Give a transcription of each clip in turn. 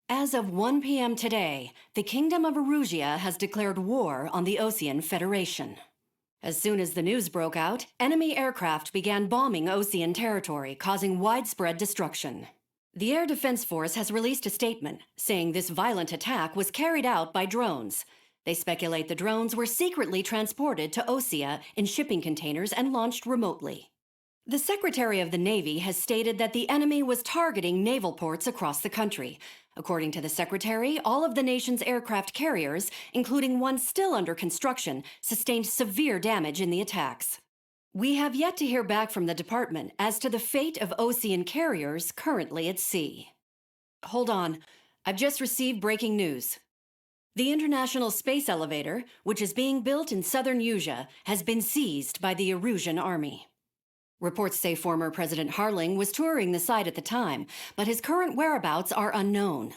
As of 1 p.m. today, the Kingdom of Erusia has declared war on the Osean Federation. As soon as the news broke out, enemy aircraft began bombing Osean territory, causing widespread destruction. The Air Defense Force has released a statement saying this violent attack was carried out by drones. They speculate the drones were secretly transported to Osea in shipping containers and launched remotely. The Secretary of the Navy has stated that the enemy was targeting naval ports across the country. According to the Secretary, all of the nation's aircraft carriers, including one still under construction, sustained severe damage in the attacks. We have yet to hear back from the department as to the fate of Osean carriers currently at sea. Hold on, I've just received breaking news. The International Space Elevator, which is being built in southern Usea, has been seized by the Erusian army. Reports say former President Harling was touring the site at the time, but his current whereabouts are unknown.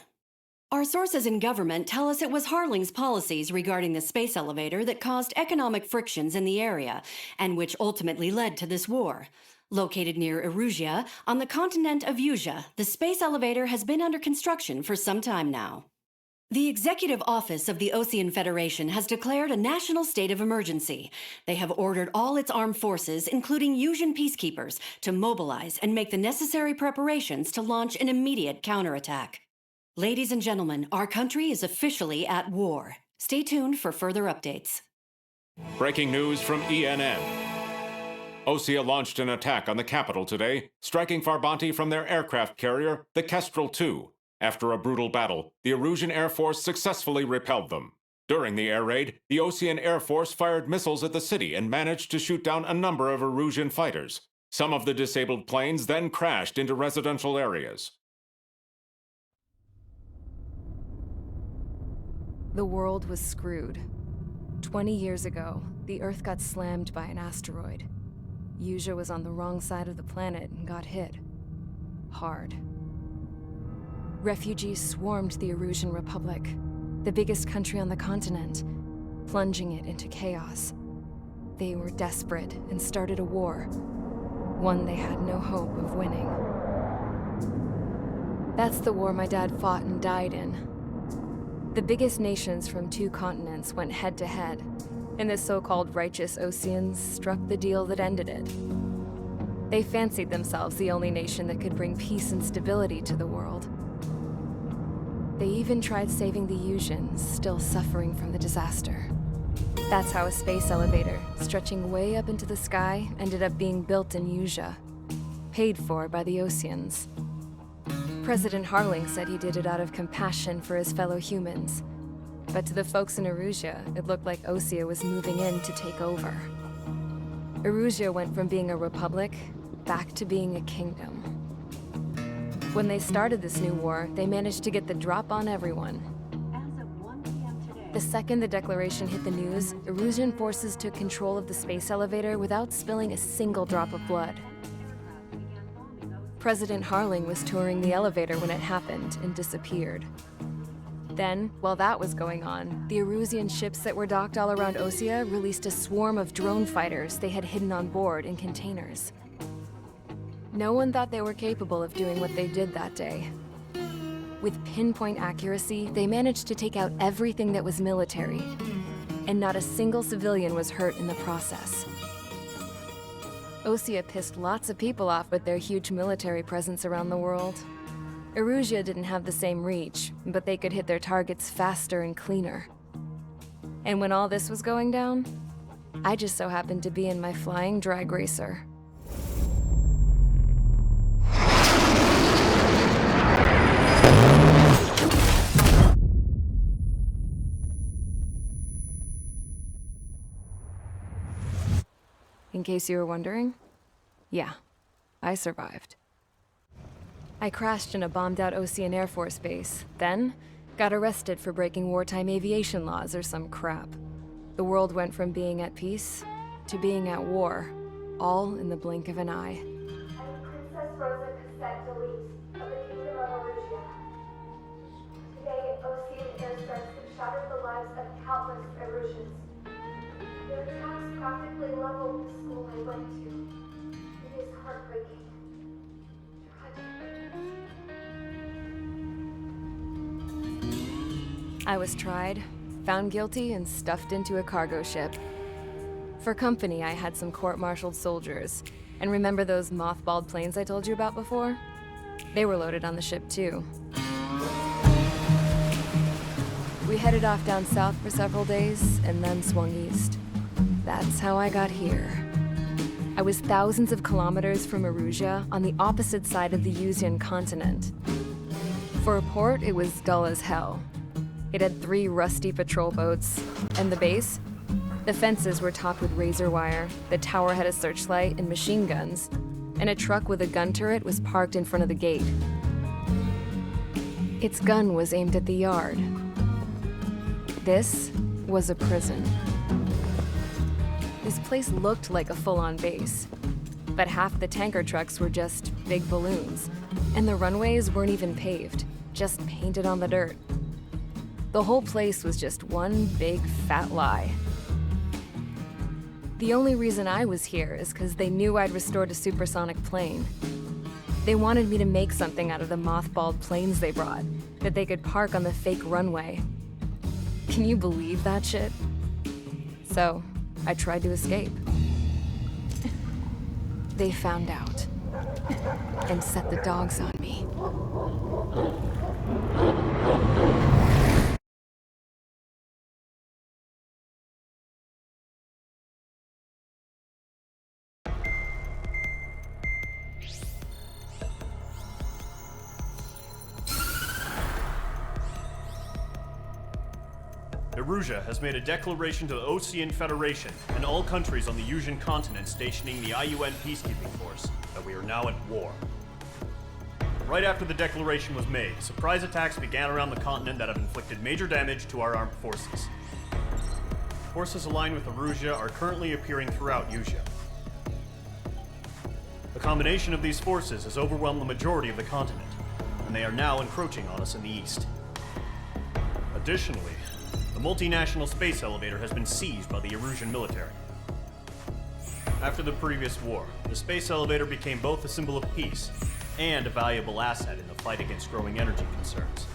Our sources in government tell us it was Harling's policies regarding the space elevator that caused economic frictions in the area, and which ultimately led to this war. Located near Erusia, on the continent of Usea, the space elevator has been under construction for some time now. The Executive Office of the Osean Federation has declared a national state of emergency. They have ordered all its armed forces, including Usian peacekeepers, to mobilize and make the necessary preparations to launch an immediate counterattack. Ladies and gentlemen, our country is officially at war. Stay tuned for further updates. Breaking news from ENN. Osea launched an attack on the capital today, striking Farbanti from their aircraft carrier, the Kestrel II. After a brutal battle, the Erusian Air Force successfully repelled them. During the air raid, the Osean Air Force fired missiles at the city and managed to shoot down a number of Erusian fighters. Some of the disabled planes then crashed into residential areas. The world was screwed. 20 years ago, the Earth got slammed by an asteroid. Usea was on the wrong side of the planet and got hit. Hard. Refugees swarmed the Erusian Republic, the biggest country on the continent, plunging it into chaos. They were desperate and started a war, one they had no hope of winning. That's the war my dad fought and died in. The biggest nations from 2 continents went head-to-head, and the so-called righteous Oseans struck the deal that ended it. They fancied themselves the only nation that could bring peace and stability to the world. They even tried saving the Usians, still suffering from the disaster. That's how a space elevator, stretching way up into the sky, ended up being built in Usea, paid for by the Oseans. President Harling said he did it out of compassion for his fellow humans. But to the folks in Erusia, it looked like Osea was moving in to take over. Erusia went from being a republic back to being a kingdom. When they started this new war, they managed to get the drop on everyone. As of 1 p.m. today, The second the declaration hit the news, Erusian forces took control of the space elevator without spilling a single drop of blood. President Harling was touring the elevator when it happened and disappeared. Then, while that was going on, the Erusian ships that were docked all around Osea released a swarm of drone fighters they had hidden on board in containers. No one thought they were capable of doing what they did that day. With pinpoint accuracy, they managed to take out everything that was military, and not a single civilian was hurt in the process. Osea pissed lots of people off with their huge military presence around the world. Erusia didn't have the same reach, but they could hit their targets faster and cleaner. And when all this was going down, I just so happened to be in my flying drag racer. In case you were wondering, yeah, I survived. I crashed in a bombed-out Osean Air Force base, then got arrested for breaking wartime aviation laws or some crap. The world went from being at peace to being at war, all in the blink of an eye. I'm Princess Rosa Cassette Delete of the Kingdom of Erusia. Today, Osean airstrikes have shattered the lives of countless Erusians. Their attacks practically leveled the school I went to. It is heartbreaking. Tragic. I was tried, found guilty, and stuffed into a cargo ship. For company, I had some court-martialed soldiers. And remember those mothballed planes I told you about before? They were loaded on the ship too. We headed off down south for several days, and then swung east. That's how I got here. I was thousands of kilometers from Erusia, on the opposite side of the Yuzian continent. For a port, it was dull as hell. It had 3 rusty patrol boats, and the base? The fences were topped with razor wire, the tower had a searchlight and machine guns, and a truck with a gun turret was parked in front of the gate. Its gun was aimed at the yard. This was a prison. This place looked like a full-on base, but half the tanker trucks were just big balloons, and the runways weren't even paved, just painted on the dirt. The whole place was just one big fat lie. The only reason I was here is because they knew I'd restored a supersonic plane. They wanted me to make something out of the mothballed planes they brought, that they could park on the fake runway. Can you believe that shit? So, I tried to escape. They found out, and set the dogs on me. Erusia has made a declaration to the Osean Federation and all countries on the Yuzian continent stationing the IUN peacekeeping force that we are now at war. Right after the declaration was made, surprise attacks began around the continent that have inflicted major damage to our armed forces. Forces aligned with Erusia are currently appearing throughout Yusia. The combination of these forces has overwhelmed the majority of the continent, and they are now encroaching on us in the east. Additionally, the multinational space elevator has been seized by the Erusian military. After the previous war, the space elevator became both a symbol of peace and a valuable asset in the fight against growing energy concerns.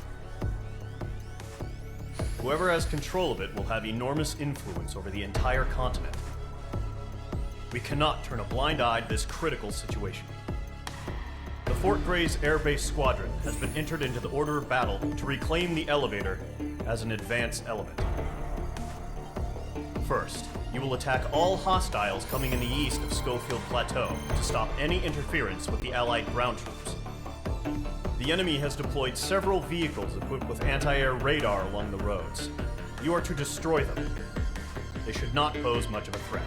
Whoever has control of it will have enormous influence over the entire continent. We cannot turn a blind eye to this critical situation. The Fort Grays Air Base Squadron has been entered into the order of battle to reclaim the elevator as an advanced element. First, you will attack all hostiles coming in the east of Schofield Plateau to stop any interference with the Allied ground troops. The enemy has deployed several vehicles equipped with anti-air radar along the roads. You are to destroy them. They should not pose much of a threat.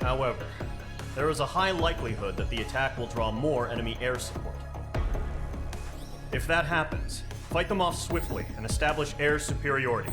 However, there is a high likelihood that the attack will draw more enemy air support. If that happens, fight them off swiftly and establish air superiority.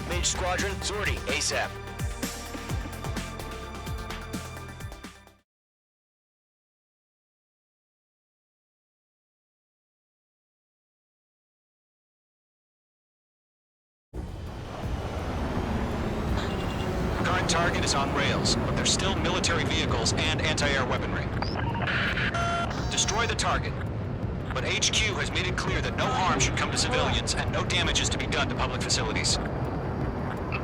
Mage Squadron, sortie, ASAP. Current target is on rails, but there's still military vehicles and anti-air weaponry. Destroy the target. But HQ has made it clear that no harm should come to civilians and no damage is to be done to public facilities.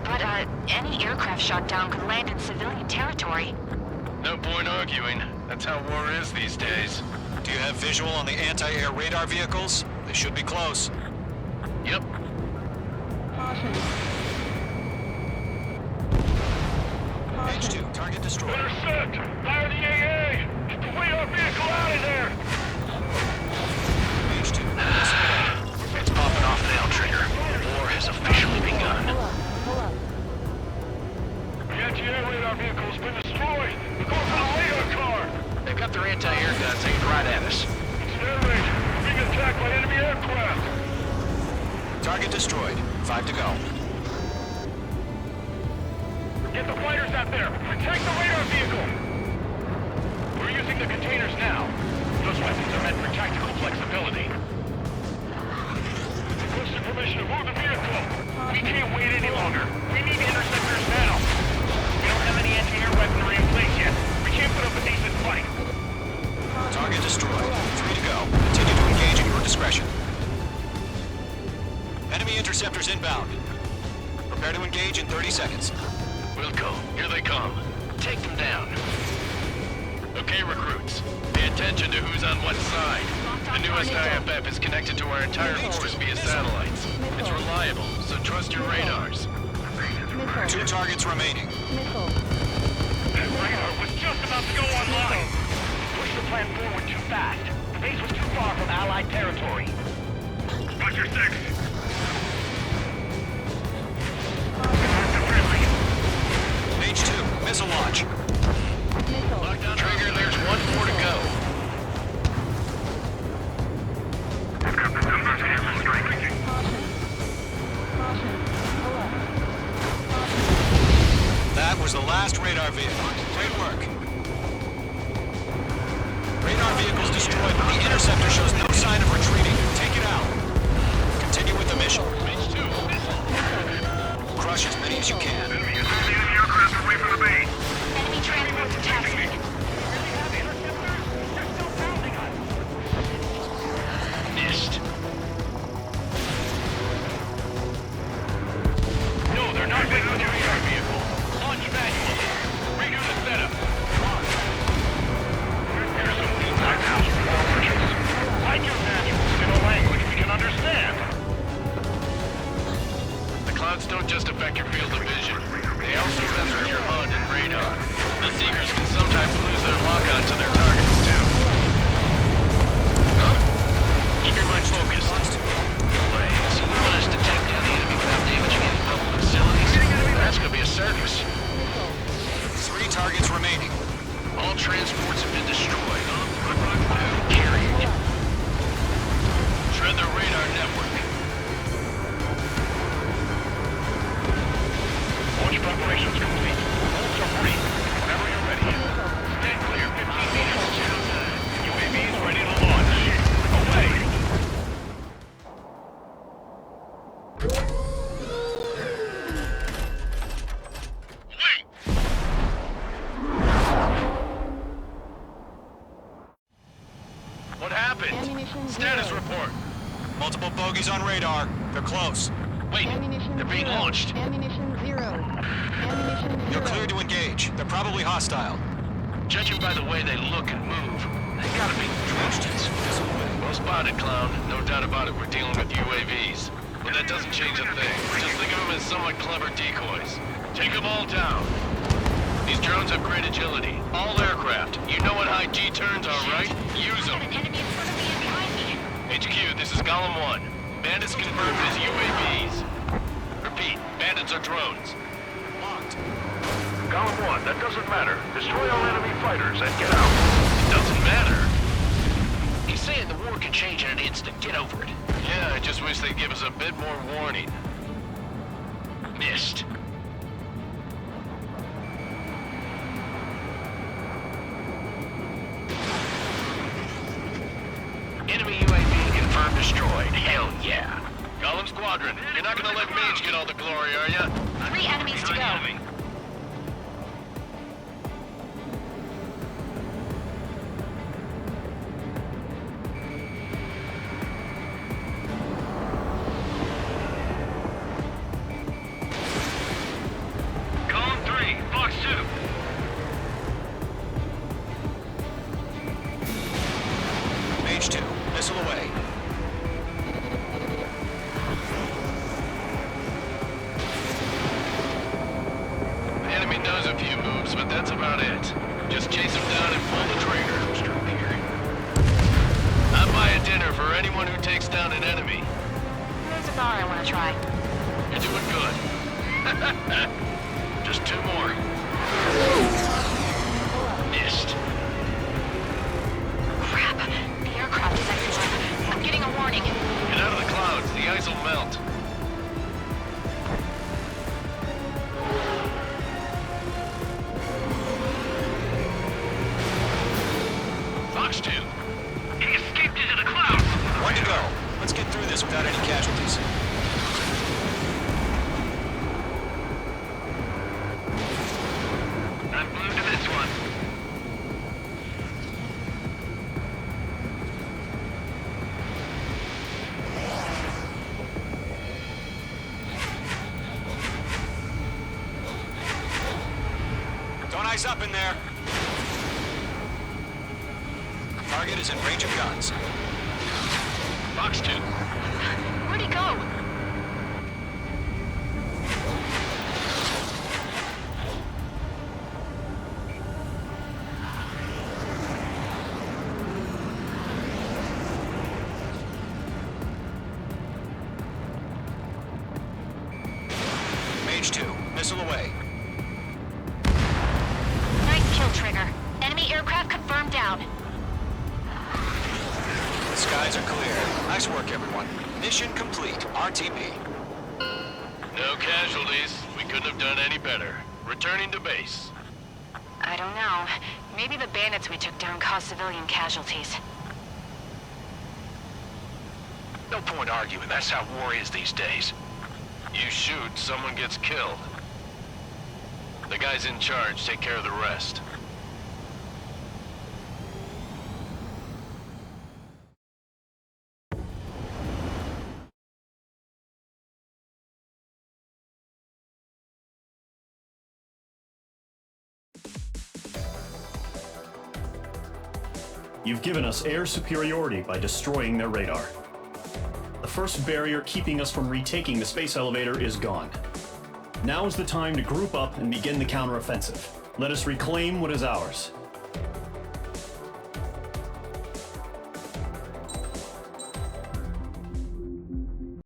But, any aircraft shot down could land in civilian territory. No point arguing. That's how war is these days. Do you have visual on the anti-air radar vehicles? They should be close. Yep. H2, target destroyed. Intercept! Fire the AA! Get the radar vehicle out of there! H2, It's popping off now, Trigger. War has officially begun. Target destroyed. 5 to go. Get the fighters out there! Protect the radar vehicle! We're using the containers now. Those weapons are meant for tactical flexibility. Requesting permission to move the vehicle. We can't wait any longer. We need interceptors now. We don't have any anti-air weaponry in place yet. We can't put up a decent fight. Target destroyed. 3 to go. Continue to engage at your discretion. Enemy interceptors inbound. Prepare to engage in 30 seconds. Wilco, here they come. Take them down. Okay, recruits. Pay attention to who's on what side. The newest IFF is connected to our entire force via satellites. It's reliable, so trust your radars. 2 targets remaining. That radar was just about to go online. Push the plan forward too fast. The base was too far from Allied territory. Roger 6. H2, missile launch. Lockdown trigger, there's 1 more to go. That was the last radar vehicle. Great work. Radar vehicle's destroyed, but the interceptor shows no sign of retreating. Take it out. Continue with the mission. H2, missile. Crush as many as you can. Enemy aircraft away from the base. Enemy transports attachment. Missed. No, they're not waiting for the radar vehicle. Launch manual. Redo the setup. Here's some new lighthouse instructions. Write your manuals in a language we can understand. The clouds don't just affect your field of vision. They also mess with your HUD and radar. The Seekers can sometimes lose their lock-on to their targets, too. Huh? Keep your mind focused. Planes. You want us to take down the enemy without damaging any public facilities? That's gonna be a circus. 3 targets remaining. All transports have been destroyed. Carried. Shred the radar network. Launch preparations complete. Bolts are free. Whenever you're ready. Stand clear. 15 meters. UAVs ready to launch. Away. Wait. What happened? Status report. Multiple bogies on radar. They're close. Wait, they're being launched. Ammunition zero. Ammunition You're zero. cleared to engage. They're probably hostile. Judging by the way they look and move, they gotta be Trojans. Well spotted, clown. No doubt about it, we're dealing with UAVs. But that doesn't change a thing. Just think of them as somewhat clever decoys. Take them all down. These drones have great agility. All aircraft. You know what high G turns are, right? Use them. An enemy in front of me and behind me. HQ, this is Golem 1. Bandits confirmed as UAVs. Repeat, bandits are drones. Locked. Golem 1, that doesn't matter. Destroy all enemy fighters and get out. It doesn't matter? He's saying the war can change in an instant. Get over it. Yeah, I just wish they'd give us a bit more warning. Missed. Enemy UAV confirmed destroyed. Hell yeah. Golem Squadron, you're not gonna let Mage get all the glory, are ya? 3 enemies to go. Column 3, Fox 2. Mage 2, missile away. The enemy knows a few moves, but that's about it. Just chase him down and pull the trigger. I'd buy a dinner for anyone who takes down an enemy. There's a bar I want to try. You're doing good. Just 2 more. Missed. Crap. The aircraft is everywhere. I'm getting a warning. Get out of the clouds. The ice will melt. without any casualties. I'm glued to this one. Don't eyes up in there. Target is in range of guns. Fox 2. Where'd he go? Mage 2, missile away. Nice kill, Trigger. Enemy aircraft confirmed down. The skies are clear. Nice work, everyone. Mission complete. RTB. No casualties. We couldn't have done any better. Returning to base. I don't know. Maybe the bandits we took down caused civilian casualties. No point arguing. That's how war is these days. You shoot, someone gets killed. The guys in charge take care of the rest. You've given us air superiority by destroying their radar. The first barrier keeping us from retaking the space elevator is gone. Now is the time to group up and begin the counteroffensive. Let us reclaim what is ours.